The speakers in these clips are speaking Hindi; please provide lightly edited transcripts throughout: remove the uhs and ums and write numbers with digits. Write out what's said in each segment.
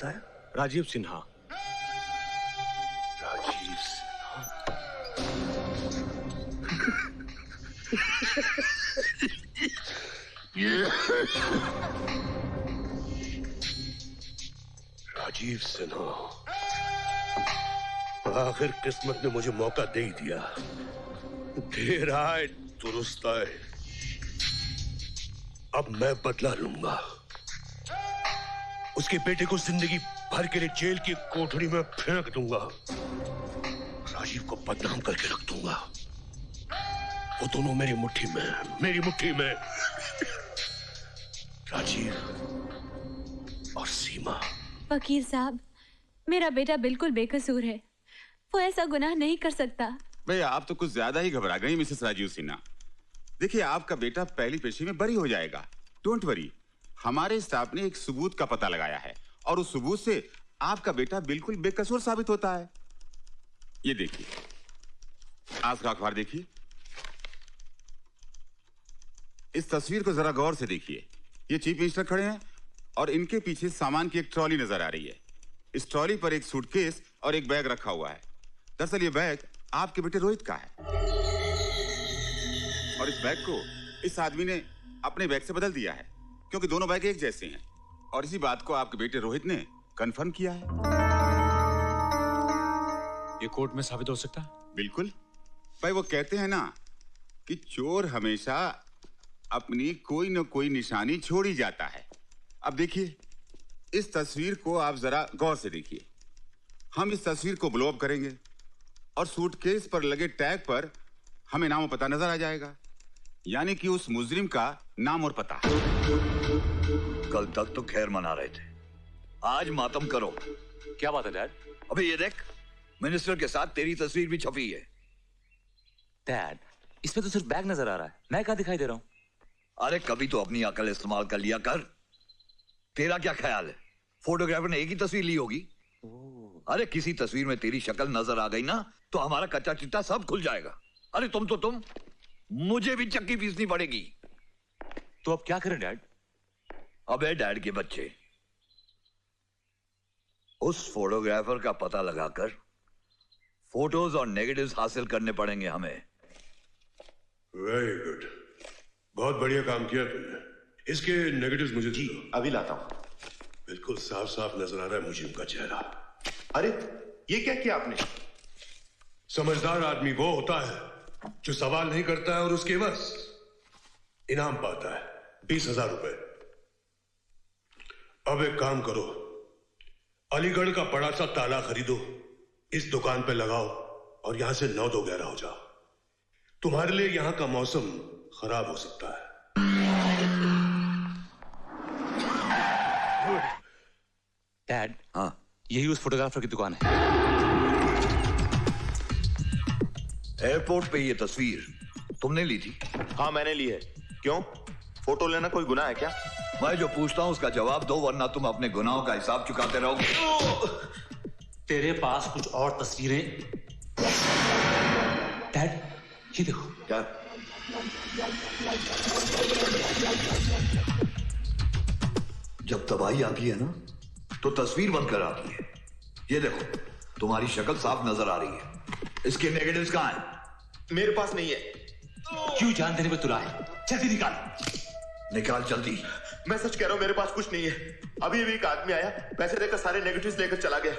बताया? राजीव सिन्हा। राजीव सिन्हा। राजीव सिन्हा, आखिर किस्मत ने मुझे मौका दे ही दिया। देर आए दुरुस्त आए। अब मैं बदला लूंगा। उसके बेटे को जिंदगी भर के लिए जेल की कोठरी में फेंक दूंगा। राजीव को बदनाम करके रख दूंगा। वो दोनों मेरी मुट्ठी में, मेरी मुट्ठी में। राजीव और सीमा। वकील साहब, मेरा बेटा बिल्कुल बेकसूर है। वो ऐसा गुनाह नहीं कर सकता। भाई आप तो कुछ ज्यादा ही घबरा गई मिसेस राजीव सिन्हा। देखिए आपका बेटा पहली पेशी में बरी हो जाएगा। डोंट वरी, हमारे स्टाफ ने एक सबूत का पता लगाया है और उस सबूत से आपका बेटा बिल्कुल बेकसूर साबित होता है। ये देखिए, आज का अखबार देखिए। इस तस्वीर को जरा गौर से देखिए। ये चीफ मिनिस्टर खड़े हैं और इनके पीछे सामान की एक ट्रॉली नजर आ रही है। इस ट्रॉली पर एक सूटकेस और एक बैग रखा हुआ है। दरअसल ये बैग आपके बेटे रोहित का है और इस बैग को इस आदमी ने अपने बैग से बदल दिया है क्योंकि दोनों बैग एक जैसे हैं और इसी बात को आपके बेटे रोहित ने कंफर्म किया है। ये कोर्ट में साबित हो सकता है? बिल्कुल भाई, वो कहते हैं ना कि चोर हमेशा अपनी कोई न कोई निशानी छोड़ ही जाता है। अब देखिए, इस तस्वीर को आप जरा गौर से देखिए। हम इस तस्वीर को ब्लो अप करेंगे और सूटकेस पर लगे टैग पर हमें नाम और पता नजर आ जाएगा, यानी कि उस मुजरिम का नाम और पता। कल तक तो खैर मना रहे थे, आज मातम करो। क्या बात है डैड? अबे ये देख, मिनिस्टर के साथ तेरी तस्वीर भी छपी है। डैड, इसमें तो सिर्फ बैग नजर आ रहा है, मैं कहाँ दिखाई दे रहा हूँ? अरे कभी तो अपनी अकल इस्तेमाल कर लिया कर। तेरा क्या ख्याल है, फोटोग्राफर ने एक ही तस्वीर ली होगी? अरे किसी तस्वीर में तेरी शक्ल नजर आ गई ना तो हमारा कच्चा चिट्टा सब खुल जाएगा। अरे तुम मुझे भी चक्की पीसनी पड़ेगी। तो अब क्या करें डैड? अबे डैड के बच्चे, उस फोटोग्राफर का पता लगाकर फोटोज और नेगेटिव्स हासिल करने पड़ेंगे हमें। वेरी गुड, बहुत बढ़िया काम किया तुमने। इसके नेगेटिव्स मुझे जी अभी लाता हूं। बिल्कुल साफ साफ नजर आ रहा है मुझे उनका चेहरा। अरे ये क्या किया आपने? समझदार आदमी वो होता है जो सवाल नहीं करता है और उसके बस इनाम पाता है 20,000 रुपए। अब एक काम करो, अलीगढ़ का बड़ा सा ताला खरीदो, इस दुकान पे लगाओ और यहां से 9-2-11 हो जाओ। तुम्हारे लिए यहां का मौसम खराब हो सकता है। डैड, हाँ, यही उस फोटोग्राफर की दुकान है। एयरपोर्ट पे ये तस्वीर तुमने ली थी? हाँ मैंने ली है। क्यों, फोटो लेना कोई गुनाह है क्या? मैं जो पूछता हूं उसका जवाब दो, वरना तुम अपने गुनाहों का हिसाब चुकाते रहोगे। तेरे पास कुछ और तस्वीरें। डैड, ये देखो। क्या? जब तबाही आती है ना तो तस्वीर बनकर आती है। ये देखो, तुम्हारी शक्ल साफ नजर आ रही है। इसके नेगेटिव्स कहां हैं? मेरे पास नहीं है। क्यों जान देने में तुला है? जल्दी निकाल। निकाल जल्दी। मैं सच कह रहा हूं, मेरे पास कुछ नहीं है। अभी अभी एक आदमी आया, पैसे देकर सारे नेगेटिव्स लेकर चला गया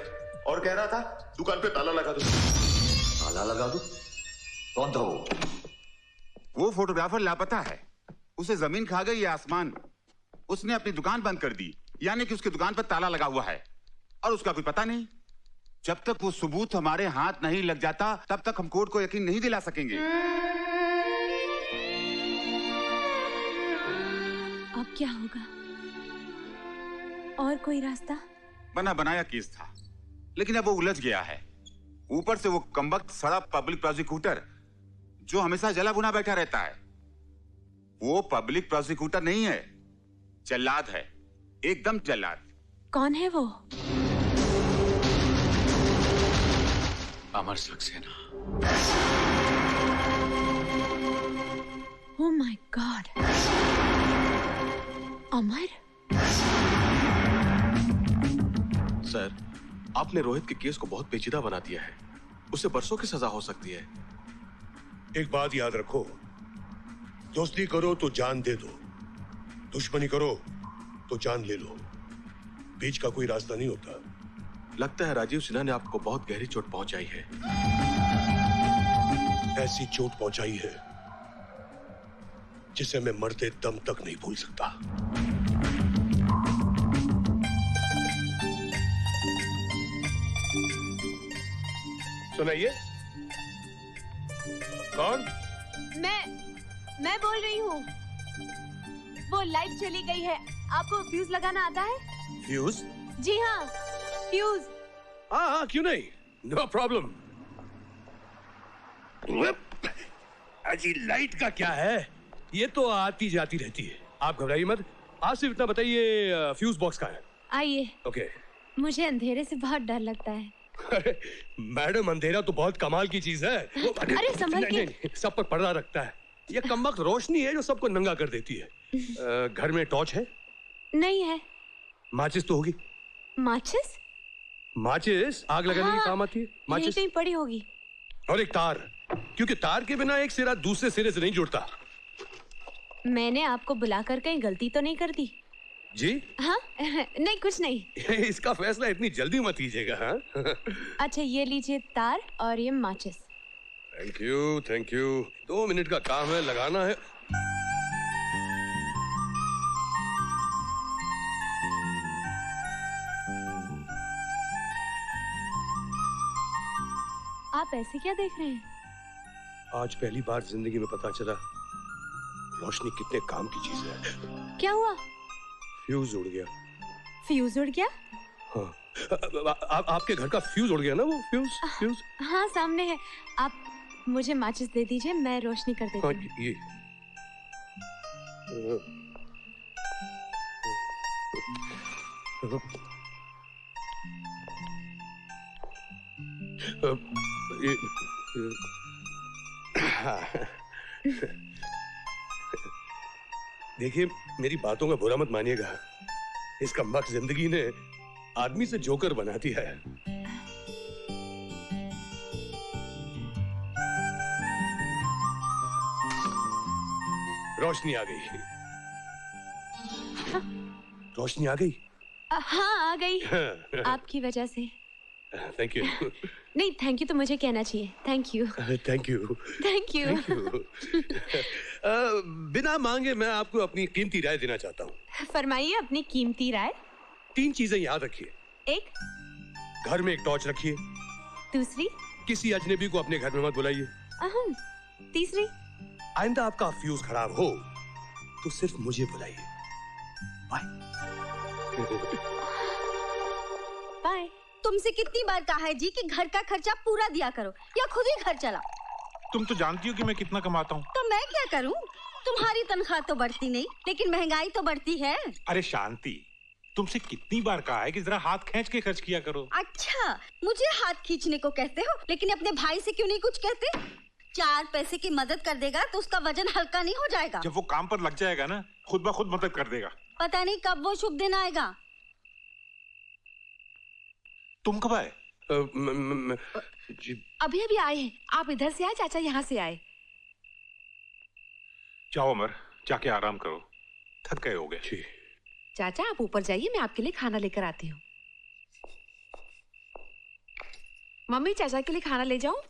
और कह रहा था दुकान पे ताला लगा दो। ताला लगा दो? कौन था वो? वो फोटोग्राफर लापता है। उसे जमीन खा गई या आसमान। उसने अपनी दुकान बंद कर दी, यानी कि उसकी दुकान पर ताला लगा हुआ है और उसका कोई पता नहीं। जब तक वो सबूत हमारे हाथ नहीं लग जाता तब तक हम कोर्ट को यकीन नहीं दिला सकेंगे। अब क्या होगा? और कोई रास्ता? बना बनाया केस था, लेकिन अब वो उलझ गया है। ऊपर से वो कमबख्त सड़ा पब्लिक प्रोसिक्यूटर जो हमेशा जला बुना बैठा रहता है। वो पब्लिक प्रोसिक्यूटर नहीं है, जल्लाद है, एकदम जल्लाद। कौन है वो? Amar Saxena. Oh my god, Amar? Sir, आपने रोहित के केस को बहुत पेचीदा बना दिया है। उसे बरसों की सजा हो सकती है। एक बात याद रखो, दोस्ती करो तो जान दे दो, दुश्मनी करो तो जान ले लो, बीच का कोई रास्ता नहीं होता। लगता है राजीव सिन्हा ने आपको बहुत गहरी चोट पहुंचाई है। ऐसी चोट पहुंचाई है जिसे मैं मरते दम तक नहीं भूल सकता। सुनाइए। कौन? मैं बोल रही हूँ। वो लाइट चली गई है, आपको फ्यूज लगाना आता है? फ्यूज? जी हाँ, फ्यूज। हाँ, क्यों नहीं, नो प्रॉब्लम। अजी लाइट का क्या है, ये तो आती जाती रहती है, आप घबराइए मत। आज सिर्फ इतना बताइए, फ्यूज बॉक्स का है? आइए। ओके। मुझे अंधेरे से बहुत डर लगता है। अरे मैडम, अंधेरा तो बहुत कमाल की चीज है। अरे संभल के। नहीं, सब पर पर्दा रखता है। ये कमबख्त रोशनी है जो सबको नंगा कर देती है। घर में टॉर्च है? नहीं है। माचिस तो होगी? माचिस? माचिस आग लगाने हाँ, के काम आती है। माचिस कहीं पड़ी होगी। और एक तार, क्योंकि तार के बिना एक सिरा दूसरे सिरे से नहीं जुड़ता। मैंने आपको बुलाकर कहीं गलती तो नहीं कर दी? जी हाँ नहीं, कुछ नहीं। इसका फैसला इतनी जल्दी मत कीजिएगा। हाँ अच्छा, ये लीजिए तार और ये माचिस। Thank you, thank you. 2 minute का काम है, लगाना है। आप ऐसे क्या देख रहे हैं? आज पहली बार जिंदगी में पता चला रोशनी कितने काम की चीज है। क्या हुआ? फ्यूज उड़ गया। फ्यूज उड़ गया? हाँ, आपके घर का फ्यूज उड़ गया ना? वो फ्यूज हाँ, सामने है। आप मुझे माचिस दे दीजिए, मैं रोशनी कर देती हाँ, हूँ। ये देखिए, मेरी बातों का बुरा मत मानिएगा। इस कमबख्त जिंदगी ने आदमी से जोकर बना दिया है। रोशनी आ गई। रोशनी आ गई। हाँ, आ गई। आपकी वजह से। Thank you. नहीं, थैंक यू तो मुझे कहना चाहिए। Thank you. Thank you. Thank you. बिना मांगे मैं आपको अपनी कीमती राय देना चाहता हूँ। फरमाइए अपनी कीमती राय। 3 चीजें याद रखिए। एक, घर में एक टॉर्च रखिए। दूसरी, किसी अजनबी को अपने घर में मत बुलाइए। तीसरी, आइंदा आपका फ्यूज खराब हो तो सिर्फ मुझे बुलाइए। बाय। बाय। तुमसे कितनी बार कहा है जी कि घर का खर्चा पूरा दिया करो, या खुद ही घर चला। तुम तो जानती हो कि मैं कितना कमाता हूँ। तो मैं क्या करूँ? तुम्हारी तनख्वाह तो बढ़ती नहीं, लेकिन महंगाई तो बढ़ती है। अरे शांति, तुमसे कितनी बार कहा है कि जरा हाथ खींच के खर्च किया करो। अच्छा, मुझे हाथ खींचने को कहते हो, लेकिन अपने भाई से क्यों नहीं कुछ कहते? 4 पैसे की मदद कर देगा तो उसका वजन हल्का नहीं हो जाएगा? जब वो काम पर लग जाएगा ना, खुद ब खुद मदद कर देगा। पता नहीं कब वो शुभ दिन आएगा। तुम कब आए? अभी अभी आए हैं। आप इधर से आए, चाचा यहाँ से आए। जाओ अमर, जाके आराम करो, थक गए होगे। चाचा आप ऊपर जाइए, मैं आपके लिए खाना लेकर आती हूँ। मम्मी, चाचा के लिए खाना ले जाऊं?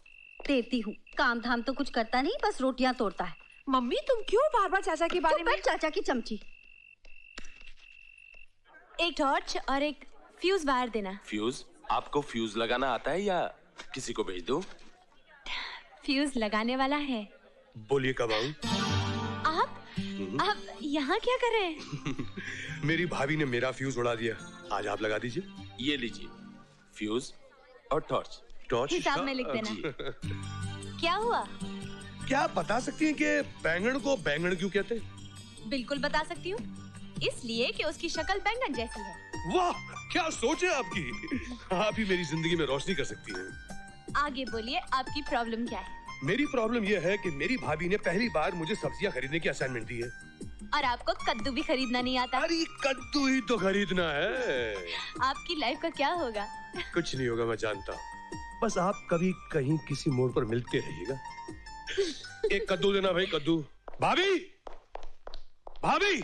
देती हूँ। काम धाम तो कुछ करता नहीं, बस रोटियां तोड़ता है। मम्मी, तुम क्यों बार बार चाचा के बारे में? चाचा की चमची। एक टॉर्च और एक फ्यूज वायर देना। फ्यूज? आपको फ्यूज लगाना आता है या किसी को भेज दूं? फ्यूज लगाने वाला है। बोलिए कब आऊं? आप यहाँ क्या कर रहे हैं? मेरी भाभी ने मेरा फ्यूज उड़ा दिया, आज आप लगा दीजिए। ये लीजिए, फ्यूज और टॉर्च। टॉर्च हिसाब में लिख देना। क्या हुआ? क्या आप बता सकती हैं कि बैंगन को बैंगन क्यों कहते हैं? बिल्कुल बता सकती हूँ, इसलिए कि उसकी शक्ल बैंगन जैसी है। वाह, क्या सोच है आपकी। आप ही मेरी जिंदगी में रोशनी कर सकती हैं। आगे बोलिए, आपकी प्रॉब्लम क्या है? मेरी प्रॉब्लम यह है कि मेरी भाभी ने पहली बार मुझे सब्जियां खरीदने की असाइनमेंट दी है। और आपको कद्दू भी खरीदना नहीं आता। अरे कद्दू ही तो खरीदना है। आपकी लाइफ का क्या होगा? कुछ नहीं होगा, मैं जानता हूँ। बस आप कभी कहीं किसी मोड़ पर मिलते रहिएगा। एक कद्दू देना भाई, कद्दू। भाभी, भाभी,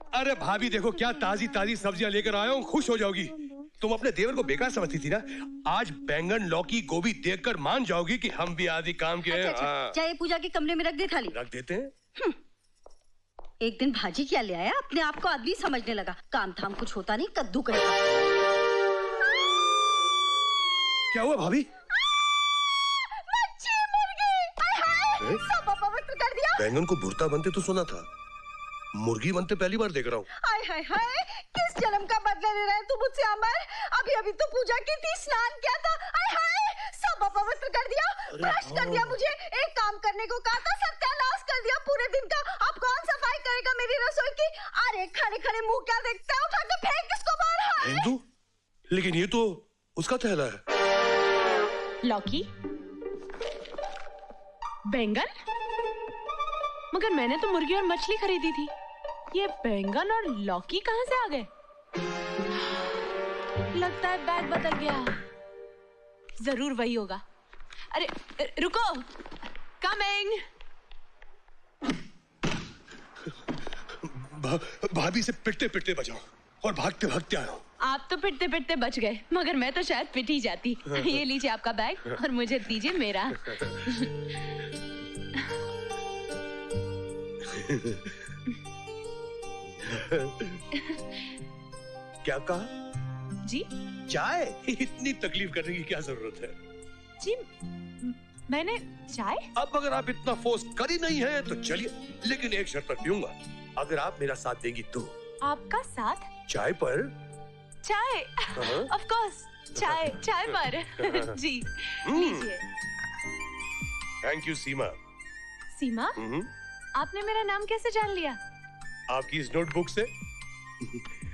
अरे भाभी देखो क्या ताजी ताजी सब्जियां लेकर आया हूँ, खुश हो जाओगी। तुम अपने देवर को बेकार समझती थी ना, आज बैंगन लौकी गोभी देखकर मान जाओगी कि हम भी आदि काम के हैं। हाँ। चाहे पूजा के कमरे में रख दे थाली। रख देते हैं। एक दिन भाजी क्या ले आया, अपने आप को आदमी समझने लगा। काम धाम कुछ होता नहीं, कद्दू करेगा। क्या हुआ भाभी? मच्छी, मुर्गी, सब अपवित्र कर दिया। बैंगन को भुर्ता बनते तो सुना था, मुर्गी बनते पहली बार देख रहा हूँ। हाय हाय हाय, किस जन्म का बदला ले रहा है तू मुझसे अमर? अभी अभी तो पूजा की थी, स्नान किया था। हाय हाय, सब अपवित्र कर दिया, भ्रष्ट कर दिया मुझे। एक काम करने को कहा था, सत्यानाश कर दिया पूरे दिन का। अब कौन सफाई करेगा मेरी रसोई की? अरे खड़े खड़े मुंह क्या देखता है, उठा के फेंक इसको बाहर। हिंदू, लेकिन ये तो उसका थैला है। लौकी, बैंगन, मगर मैंने तो मुर्गी और मछली खरीदी थी। ये बैंगन और लौकी कहां से आ गए? लगता है बैग बदल गया। जरूर वही होगा। अरे रुको, कमिंग। भाभी से पिटते पिटते बचाओ और भागते भागते आया हूँ। आप तो पिटते पिटते बच गए, मगर मैं तो शायद पिट ही जाती। ये लीजिए आपका बैग और मुझे दीजिए मेरा। क्या कहा? जी चाय? इतनी तकलीफ करने की क्या जरूरत है? जी, मैंने चाय? अब अगर आप इतना फोर्स कर ही नहीं है तो चलिए, लेकिन एक शर्त पर पीऊंगा, अगर आप मेरा साथ देंगी तो। आपका साथ? चाय पर? चाय, ऑफ कोर्स, चाय, चाय पर। जी लीजिए। थैंक यू सीमा। सीमा, आपने मेरा नाम कैसे जान लिया? आपकी इस नोटबुक से।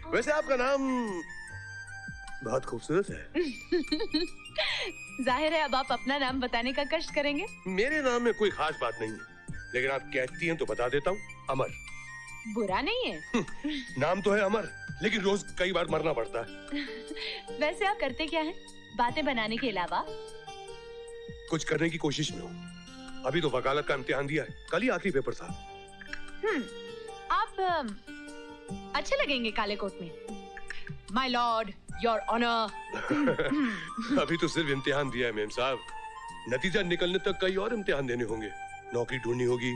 वैसे आपका नाम बहुत खूबसूरत है। जाहिर है अब आप अपना नाम बताने का कष्ट करेंगे। मेरे नाम में कोई खास बात नहीं है, लेकिन आप कहती हैं तो बता देता हूँ, अमर। बुरा नहीं है। नाम तो है अमर, लेकिन रोज कई बार मरना पड़ता है। वैसे आप करते क्या हैं, बातें बनाने के अलावा? कुछ करने की कोशिश में हूँ। अभी तो वकालत का इम्तिहान दिया है, कल ही आखिरी पेपर था। आप अच्छे लगेंगे काले कोट में। My lord, your honour. अभी तो सिर्फ इम्तिहान दिया है मेम साहब, नतीजा निकलने तक कई और इम्तिहान देने होंगे, नौकरी ढूंढनी होगी।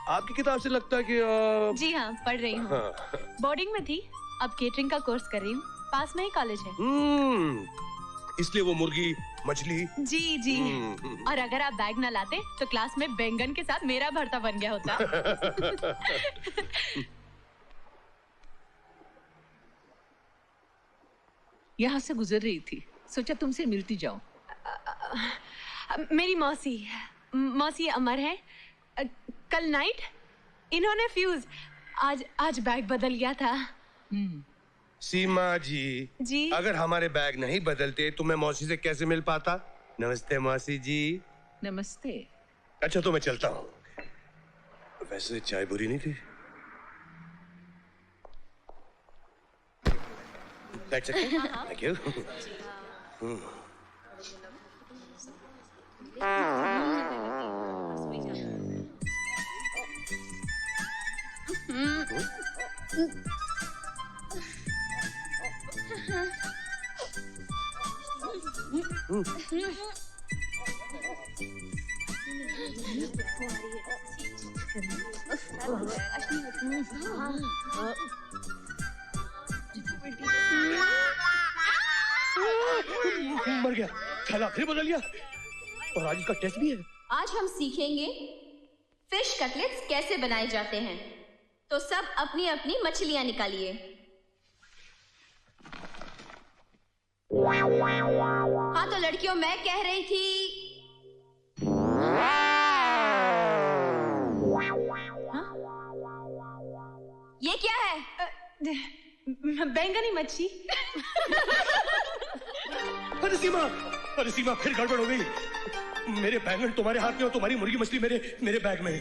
आपकी किताब से लगता है कि जी हाँ, पढ़ रही हूँ। हाँ। बोर्डिंग में थी, अब केटरिंग का कोर्स कर रही हूँ। पास में ही कॉलेज है। इसलिए वो मुर्गी मछली। जी जी। और अगर आप बैग ना लाते तो क्लास में बैंगन के साथ मेरा भरता बन गया होता। यहाँ से गुजर रही थी, सोचा तुमसे मिलती जाऊं। मेरी मौसी अमर है। कल नाइट इन्होंने फ्यूज, आज बैग बदल गया था। सीमा जी, अगर हमारे बैग नहीं बदलते तो मैं मौसी से कैसे मिल पाता? नमस्ते मौसी जी। नमस्ते। अच्छा तो मैं चलता हूँ। वैसे चाय बुरी नहीं थी। That's okay. Thank you. मर गया, थैला फिर बदल गया और आज का टेस्ट भी है। आज हम सीखेंगे फिश कटलेट्स कैसे बनाए जाते हैं। तो सब अपनी अपनी मछलियां निकालिए। हाँ तो लड़कियों, मैं कह रही थी ये क्या है? बैंगनी मच्छी। अरे सीमा फिर गड़बड़ हो गई। मेरे बैंगन तुम्हारे हाथ में और तुम्हारी मुर्गी मछली मेरे बैग में है।